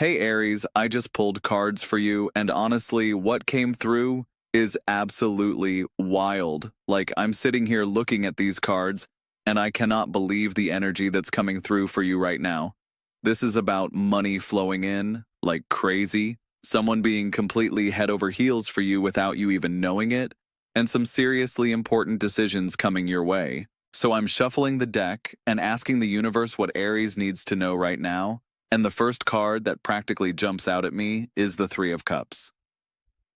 Hey Aries, I just pulled cards for you, and honestly, what came through is absolutely wild. Like, I'm sitting here looking at these cards, and I cannot believe the energy that's coming through for you right now. This is about money flowing in like crazy, someone being completely head over heels for you without you even knowing it, and some seriously important decisions coming your way. So I'm shuffling the deck and asking the universe what Aries needs to know right now. And the first card that practically jumps out at me is the Three of Cups.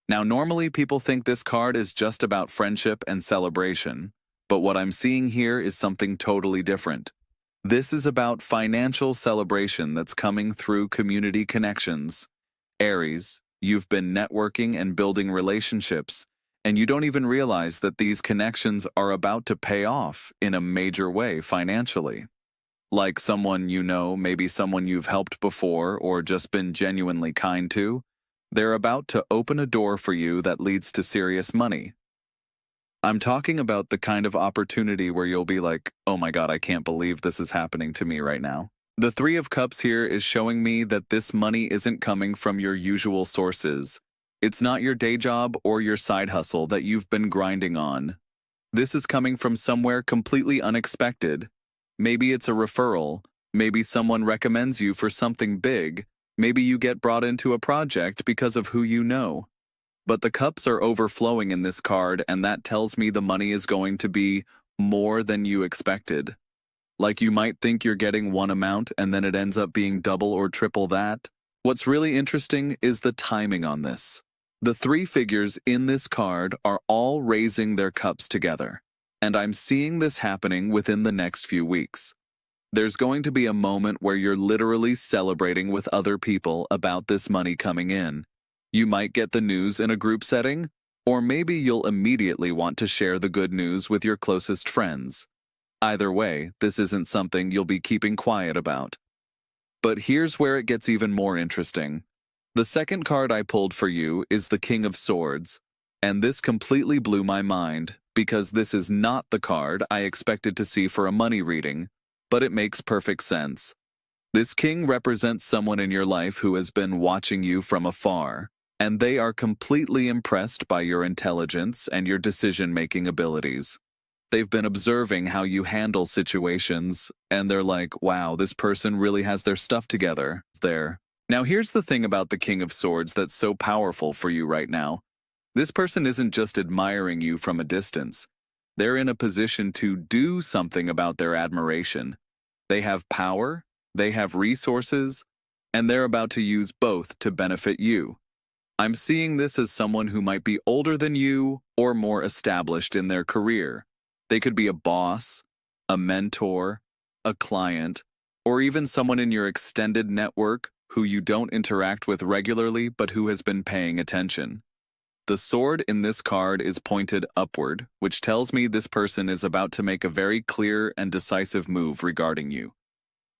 Now, normally people think this card is just about friendship and celebration, but what I'm seeing here is something totally different. This is about financial celebration that's coming through community connections. Aries, you've been networking and building relationships, and you don't even realize that these connections are about to pay off in a major way financially. Like someone you know, maybe someone you've helped before or just been genuinely kind to, they're about to open a door for you that leads to serious money. I'm talking about the kind of opportunity where you'll be like, oh my God, I can't believe this is happening to me right now. The Three of Cups here is showing me that this money isn't coming from your usual sources. It's not your day job or your side hustle that you've been grinding on. This is coming from somewhere completely unexpected. Maybe it's a referral, maybe someone recommends you for something big, maybe you get brought into a project because of who you know. But the cups are overflowing in this card, and that tells me the money is going to be more than you expected. Like you might think you're getting one amount and then it ends up being double or triple that. What's really interesting is the timing on this. The three figures in this card are all raising their cups together. And I'm seeing this happening within the next few weeks. There's going to be a moment where you're literally celebrating with other people about this money coming in. You might get the news in a group setting, or maybe you'll immediately want to share the good news with your closest friends. Either way, this isn't something you'll be keeping quiet about. But here's where it gets even more interesting. The second card I pulled for you is the King of Swords, and this completely blew my mind, because this is not the card I expected to see for a money reading, but it makes perfect sense. This king represents someone in your life who has been watching you from afar, and they are completely impressed by your intelligence and your decision-making abilities. They've been observing how you handle situations, and they're like, wow, this person really has their stuff together. Now here's the thing about the King of Swords that's so powerful for you right now. This person isn't just admiring you from a distance. They're in a position to do something about their admiration. They have power, they have resources, and they're about to use both to benefit you. I'm seeing this as someone who might be older than you or more established in their career. They could be a boss, a mentor, a client, or even someone in your extended network who you don't interact with regularly but who has been paying attention. The sword in this card is pointed upward, which tells me this person is about to make a very clear and decisive move regarding you.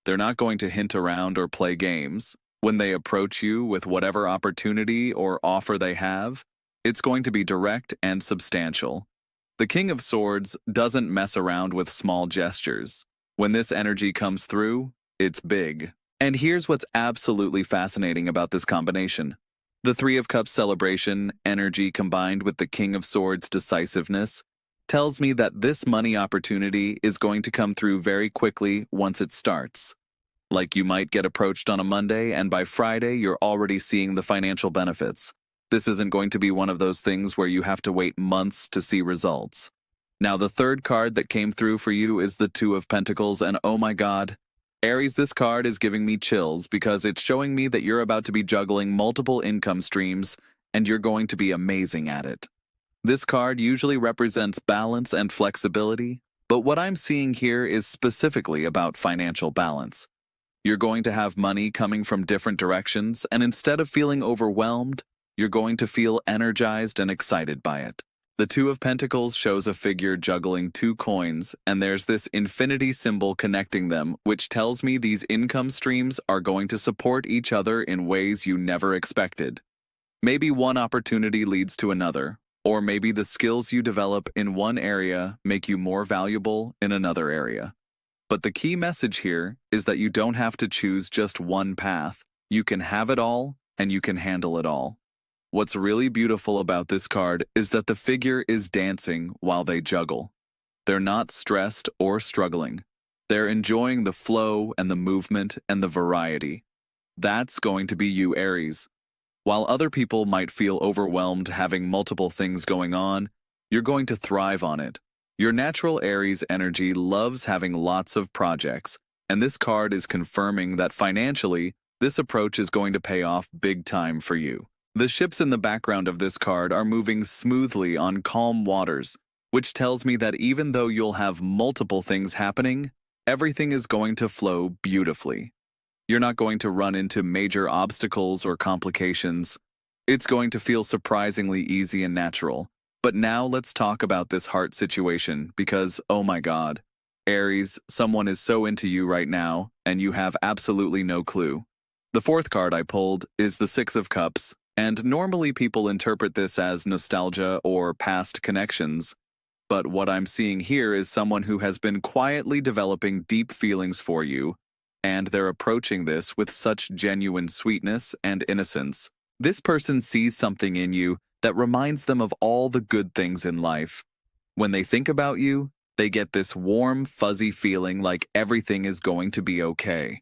They're not going to hint around or play games. When they approach you with whatever opportunity or offer they have, it's going to be direct and substantial. The King of Swords doesn't mess around with small gestures. When this energy comes through, it's big. And here's what's absolutely fascinating about this combination. The Three of Cups celebration energy combined with the King of Swords decisiveness tells me that this money opportunity is going to come through very quickly once it starts. Like you might get approached on a Monday and by Friday you're already seeing the financial benefits. This isn't going to be one of those things where you have to wait months to see results. Now the third card that came through for you is the Two of Pentacles, and oh my God, Aries, this card is giving me chills because it's showing me that you're about to be juggling multiple income streams and you're going to be amazing at it. This card usually represents balance and flexibility, but what I'm seeing here is specifically about financial balance. You're going to have money coming from different directions, and instead of feeling overwhelmed, you're going to feel energized and excited by it. The Two of Pentacles shows a figure juggling two coins, and there's this infinity symbol connecting them, which tells me these income streams are going to support each other in ways you never expected. Maybe one opportunity leads to another, or maybe the skills you develop in one area make you more valuable in another area. But the key message here is that you don't have to choose just one path. You can have it all, and you can handle it all. What's really beautiful about this card is that the figure is dancing while they juggle. They're not stressed or struggling. They're enjoying the flow and the movement and the variety. That's going to be you, Aries. While other people might feel overwhelmed having multiple things going on, you're going to thrive on it. Your natural Aries energy loves having lots of projects, and this card is confirming that financially, this approach is going to pay off big time for you. The ships in the background of this card are moving smoothly on calm waters, which tells me that even though you'll have multiple things happening, everything is going to flow beautifully. You're not going to run into major obstacles or complications. It's going to feel surprisingly easy and natural. But now let's talk about this heart situation because, oh my God, Aries, someone is so into you right now, and you have absolutely no clue. The fourth card I pulled is the Six of Cups, and normally people interpret this as nostalgia or past connections. But what I'm seeing here is someone who has been quietly developing deep feelings for you, and they're approaching this with such genuine sweetness and innocence. This person sees something in you that reminds them of all the good things in life. When they think about you, they get this warm, fuzzy feeling like everything is going to be okay.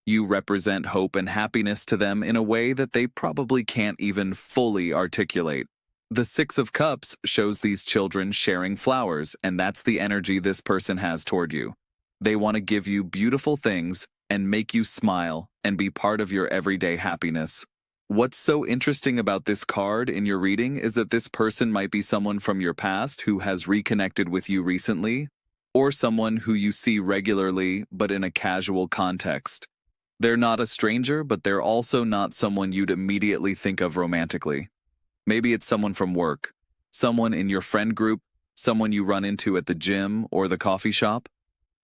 You represent hope and happiness to them in a way that they probably can't even fully articulate. The Six of Cups shows these children sharing flowers, and that's the energy this person has toward you. They want to give you beautiful things and make you smile and be part of your everyday happiness. What's so interesting about this card in your reading is that this person might be someone from your past who has reconnected with you recently, or someone who you see regularly but in a casual context. They're not a stranger, but they're also not someone you'd immediately think of romantically. Maybe it's someone from work, someone in your friend group, someone you run into at the gym or the coffee shop.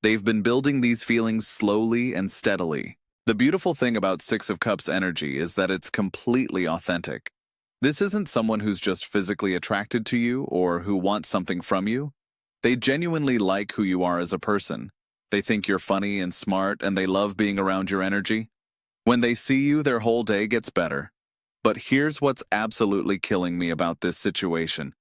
They've been building these feelings slowly and steadily. The beautiful thing about Six of Cups energy is that it's completely authentic. This isn't someone who's just physically attracted to you or who wants something from you. They genuinely like who you are as a person. They think you're funny and smart, and they love being around your energy. When they see you, their whole day gets better. But here's what's absolutely killing me about this situation.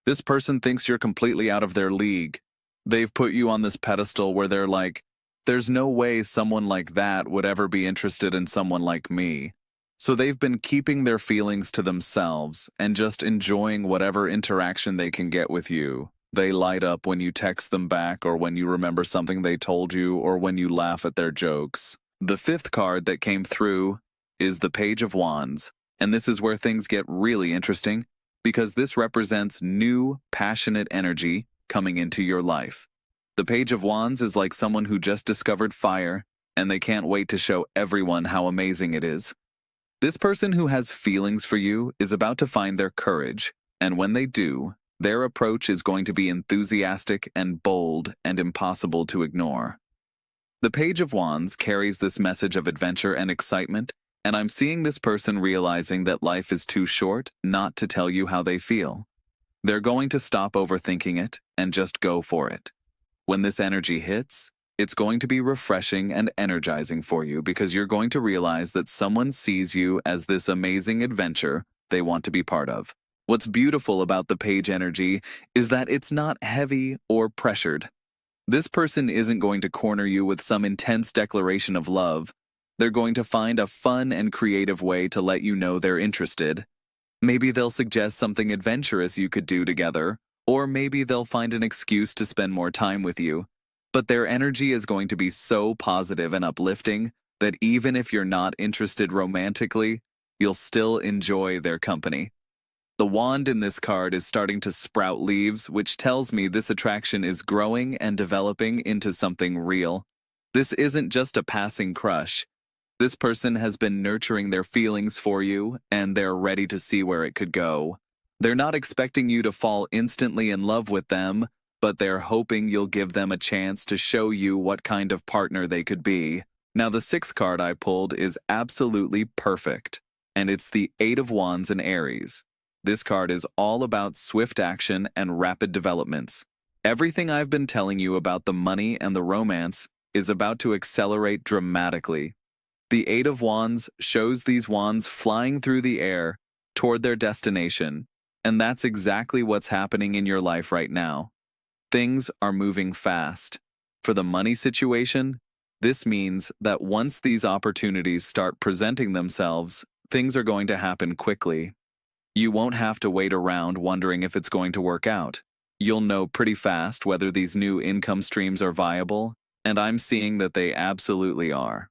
This person thinks you're completely out of their league. They've put you on this pedestal where they're like, there's no way someone like that would ever be interested in someone like me. So they've been keeping their feelings to themselves and just enjoying whatever interaction they can get with you. They light up when you text them back or when you remember something they told you or when you laugh at their jokes. The fifth card that came through is the Page of Wands, and this is where things get really interesting because this represents new, passionate energy coming into your life. The Page of Wands is like someone who just discovered fire, and they can't wait to show everyone how amazing it is. This person who has feelings for you is about to find their courage, and when they do, their approach is going to be enthusiastic and bold and impossible to ignore. The Page of Wands carries this message of adventure and excitement, and I'm seeing this person realizing that life is too short not to tell you how they feel. They're going to stop overthinking it and just go for it. When this energy hits, it's going to be refreshing and energizing for you because you're going to realize that someone sees you as this amazing adventure they want to be part of. What's beautiful about the Page energy is that it's not heavy or pressured. This person isn't going to corner you with some intense declaration of love. They're going to find a fun and creative way to let you know they're interested. Maybe they'll suggest something adventurous you could do together, or maybe they'll find an excuse to spend more time with you. But their energy is going to be so positive and uplifting that even if you're not interested romantically, you'll still enjoy their company. The wand in this card is starting to sprout leaves, which tells me this attraction is growing and developing into something real. This isn't just a passing crush. This person has been nurturing their feelings for you, and they're ready to see where it could go. They're not expecting you to fall instantly in love with them, but they're hoping you'll give them a chance to show you what kind of partner they could be. Now, the sixth card I pulled is absolutely perfect, and it's the Eight of Wands in Aries. This card is all about swift action and rapid developments. Everything I've been telling you about the money and the romance is about to accelerate dramatically. The Eight of Wands shows these wands flying through the air toward their destination, and that's exactly what's happening in your life right now. Things are moving fast. For the money situation, this means that once these opportunities start presenting themselves, things are going to happen quickly. You won't have to wait around wondering if it's going to work out. You'll know pretty fast whether these new income streams are viable, and I'm seeing that they absolutely are.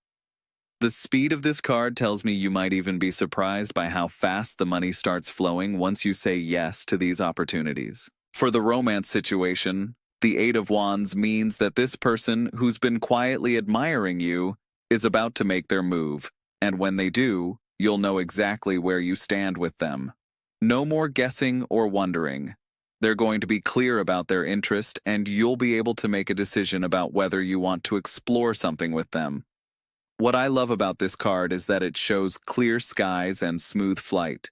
The speed of this card tells me you might even be surprised by how fast the money starts flowing once you say yes to these opportunities. For the romance situation, the Eight of Wands means that this person who's been quietly admiring you is about to make their move, and when they do, you'll know exactly where you stand with them. No more guessing or wondering. They're going to be clear about their interest, and you'll be able to make a decision about whether you want to explore something with them. What I love about this card is that it shows clear skies and smooth flight.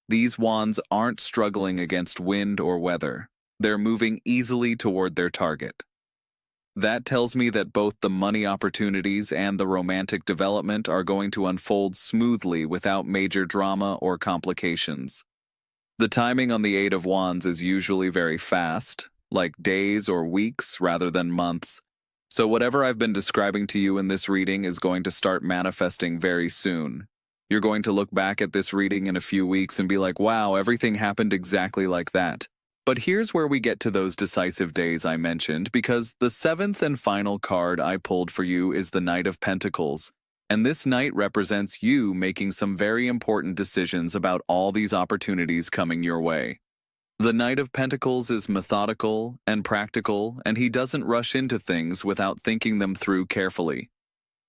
These wands aren't struggling against wind or weather. They're moving easily toward their target. That tells me that both the money opportunities and the romantic development are going to unfold smoothly without major drama or complications. The timing on the Eight of Wands is usually very fast, like days or weeks rather than months. So whatever I've been describing to you in this reading is going to start manifesting very soon. You're going to look back at this reading in a few weeks and be like, wow, everything happened exactly like that. But here's where we get to those decisive days I mentioned, because the seventh and final card I pulled for you is the Knight of Pentacles, and this knight represents you making some very important decisions about all these opportunities coming your way. The Knight of Pentacles is methodical and practical, and he doesn't rush into things without thinking them through carefully.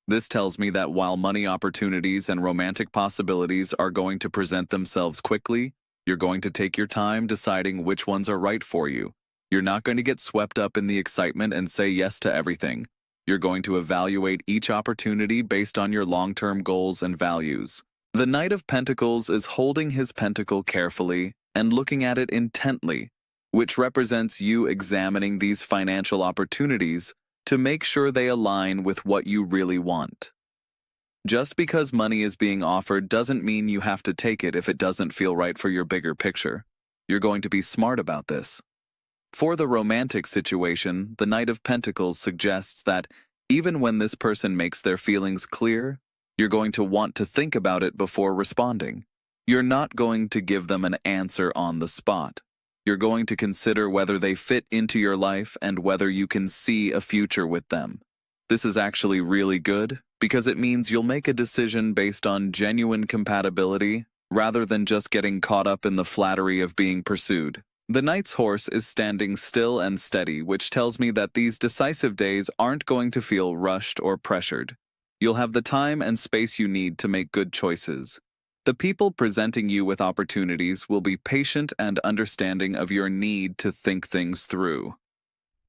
This tells me that while money opportunities and romantic possibilities are going to present themselves quickly, you're going to take your time deciding which ones are right for you. You're not going to get swept up in the excitement and say yes to everything. You're going to evaluate each opportunity based on your long-term goals and values. The Knight of Pentacles is holding his pentacle carefully and looking at it intently, which represents you examining these financial opportunities to make sure they align with what you really want. Just because money is being offered doesn't mean you have to take it if it doesn't feel right for your bigger picture. You're going to be smart about this. For the romantic situation, the Knight of Pentacles suggests that even when this person makes their feelings clear, you're going to want to think about it before responding. You're not going to give them an answer on the spot. You're going to consider whether they fit into your life and whether you can see a future with them. This is actually really good because it means you'll make a decision based on genuine compatibility rather than just getting caught up in the flattery of being pursued. The Knight's horse is standing still and steady, which tells me that these decisive days aren't going to feel rushed or pressured. You'll have the time and space you need to make good choices. The people presenting you with opportunities will be patient and understanding of your need to think things through.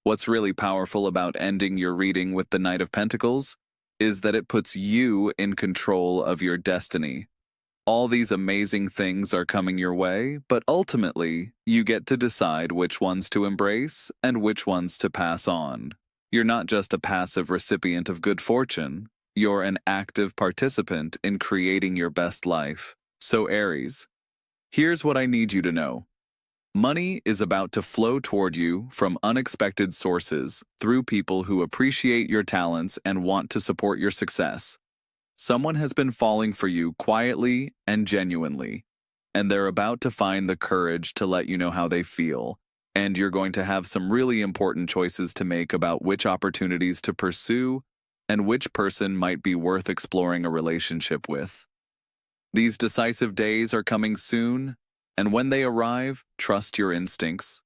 What's really powerful about ending your reading with the Knight of Pentacles is that it puts you in control of your destiny. All these amazing things are coming your way, but ultimately, you get to decide which ones to embrace and which ones to pass on. You're not just a passive recipient of good fortune, you're an active participant in creating your best life. So Aries, here's what I need you to know. Money is about to flow toward you from unexpected sources through people who appreciate your talents and want to support your success. Someone has been falling for you quietly and genuinely, and they're about to find the courage to let you know how they feel, and you're going to have some really important choices to make about which opportunities to pursue and which person might be worth exploring a relationship with. These decisive days are coming soon, and when they arrive, trust your instincts.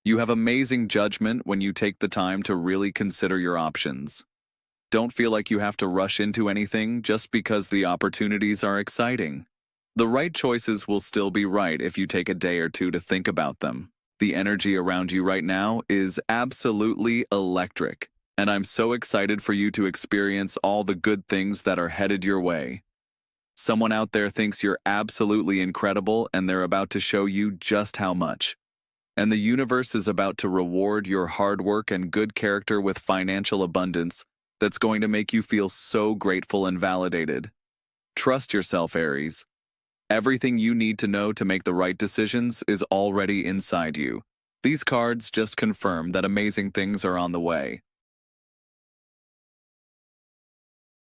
You have amazing judgment when you take the time to really consider your options. Don't feel like you have to rush into anything just because the opportunities are exciting. The right choices will still be right if you take a day or two to think about them. The energy around you right now is absolutely electric, and I'm so excited for you to experience all the good things that are headed your way. Someone out there thinks you're absolutely incredible, and they're about to show you just how much. And the universe is about to reward your hard work and good character with financial abundance that's going to make you feel so grateful and validated. Trust yourself, Aries. Everything you need to know to make the right decisions is already inside you. These cards just confirm that amazing things are on the way.